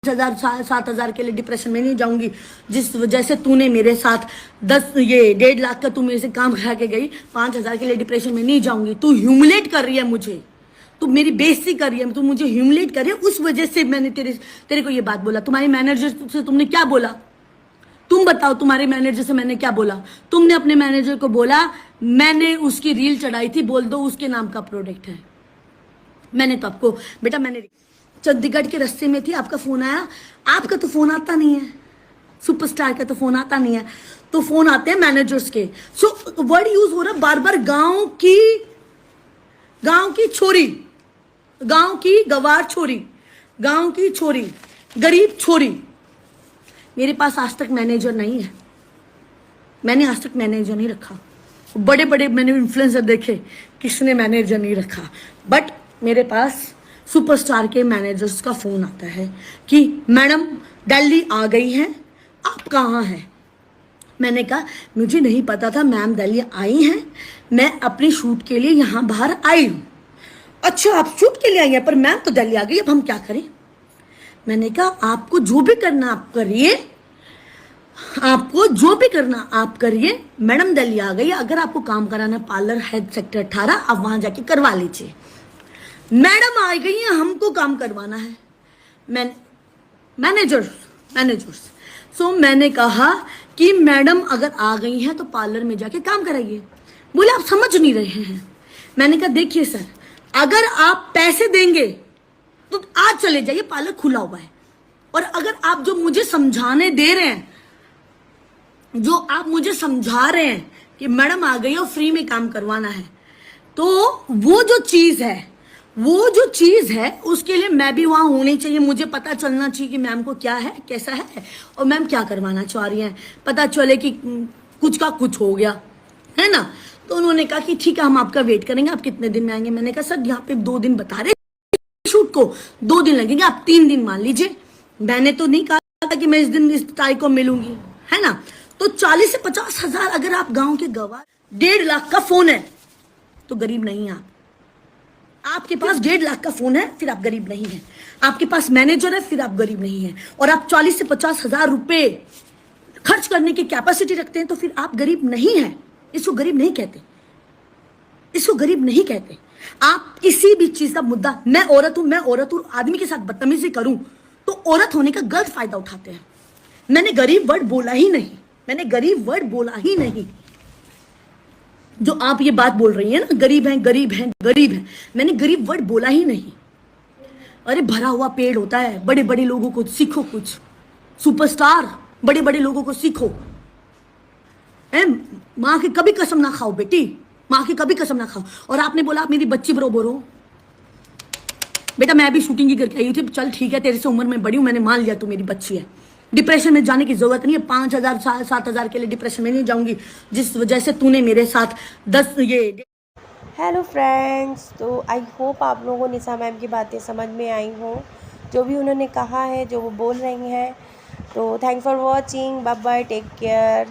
हजार 7,000 के लिए डिप्रेशन में नहीं जाऊंगी। जिस वजह से तूने मेरे साथ 1.5 लाख का तू मेरे से काम खा के गई, 5,000 के लिए डिप्रेशन में नहीं जाऊंगी। तू ह्यूमिलेट कर रही है मुझे, तू मेरी बेइज्जती कर रही है, तू मुझे ह्यूमिलेट कर रही है। उस वजह से मैंने तेरे को ये बात बोला। तुम्हारे मैनेजर से तुमने क्या बोला? तुम बताओ, तुम्हारे मैनेजर से मैंने क्या बोला? तुमने अपने मैनेजर को बोला मैंने उसकी रील चढ़ाई थी, बोल दो उसके नाम का प्रोडक्ट है। मैंने तो आपको बेटा, मैंने चंडीगढ़ के रास्ते में थी, आपका फोन आया। आपका तो फोन आता नहीं है, सुपरस्टार का तो फोन आता नहीं है, तो फोन आते हैं मैनेजर्स के। सो वर्ड यूज हो रहा बार बार, गांव की छोरी, गांव की गवार छोरी, गांव की छोरी, गरीब छोरी। मेरे पास आज तक मैनेजर नहीं है, मैंने आज तक मैनेजर नहीं रखा। बड़े बड़े मैंने इन्फ्लुएंसर देखे, किसने मैनेजर नहीं रखा। बट मेरे पास सुपरस्टार के मैनेजर्स का फोन आता है कि मैडम दिल्ली आ गई हैं, आप कहाँ हैं? मैंने कहा मुझे नहीं पता था मैम दिल्ली आई हैं, मैं अपने शूट के लिए यहाँ बाहर आई हूँ। अच्छा आप शूट के लिए आई हैं, पर मैम तो दिल्ली आ गई, अब हम क्या करें? मैंने कहा आपको जो भी करना आप करिए, आपको जो भी करना आप करिए। मैडम दिल्ली आ गई, अगर आपको काम कराना पार्लर हेड सेक्टर 18, आप वहां जाके करवा लीजिए। मैडम आ गई है, हमको काम करवाना है। मैनेजर्स सो मैंने कहा कि मैडम अगर आ गई हैं तो पार्लर में जाके काम कराइए। बोले आप समझ नहीं रहे हैं। मैंने कहा देखिए सर, अगर आप पैसे देंगे तो आज चले जाइए, पार्लर खुला हुआ है। और अगर आप जो मुझे समझाने दे रहे हैं, जो आप मुझे समझा रहे हैं कि मैडम आ गई और फ्री में काम करवाना है, तो वो जो चीज है उसके लिए मैं भी वहां होनी चाहिए। मुझे पता चलना चाहिए कि मैम को क्या है, कैसा है, और मैम क्या करवाना चाह रही हैं। पता चले कि कुछ का कुछ हो गया है ना। तो उन्होंने कहा कि ठीक है, हम आपका वेट करेंगे, आप कितने दिन में आएंगे? मैंने कहा सर यहाँ पे 2 दिन बता रहे शूट को, 2 दिन लगेंगे, आप 3 दिन मान लीजिए। मैंने तो नहीं कहा था कि मैं इस दिन इस तारीख को मिलूंगी, है ना। तो 40 से 50 हजार अगर आप गांव के गवार, 1.5 लाख का फोन है तो गरीब नहीं आप। आपके पास 1.5 लाख का फोन है, फिर आप गरीब नहीं हैं। आपके पास मैनेजर है, फिर आप गरीब नहीं हैं। और आप 40 से 50 हजार रुपए खर्च करने की कैपेसिटी रखते हैं, तो फिर आप गरीब नहीं हैं। इसको गरीब नहीं कहते, इसको गरीब नहीं कहते। आप किसी भी चीज का मुद्दा, मैं औरत हूं, आदमी के साथ बदतमीजी करूं तो औरत होने का गलत फायदा उठाते हैं। मैंने गरीब वर्ड बोला ही नहीं, मैंने गरीब वर्ड बोला ही नहीं। जो आप ये बात बोल रही है ना, गरीब हैं, मैंने गरीब वर्ड बोला ही नहीं। अरे भरा हुआ पेड़ होता है, बड़े बड़े लोगों को सीखो कुछ। सुपरस्टार, बड़े बड़े लोगों को सीखो। माँ की कभी कसम ना खाओ बेटी, माँ की कभी कसम ना खाओ। और आपने बोला आप मेरी बच्ची बरोबर हो। बेटा मैं अभी शूटिंग ही करके आई थी, चल ठीक है तेरे से उम्र में बड़ी हूं, मैंने मान लिया तू मेरी बच्ची है। डिप्रेशन में जाने की जरूरत नहीं है। 5,000 7,000 के लिए डिप्रेशन में नहीं जाऊंगी, जिस वजह से तूने मेरे साथ 10 ये। हेलो फ्रेंड्स, तो आई होप आप लोगों को निशा मैम की बातें समझ में आई हों, जो भी उन्होंने कहा है, जो वो बोल रही हैं। तो thanks for watching, bye bye, take care.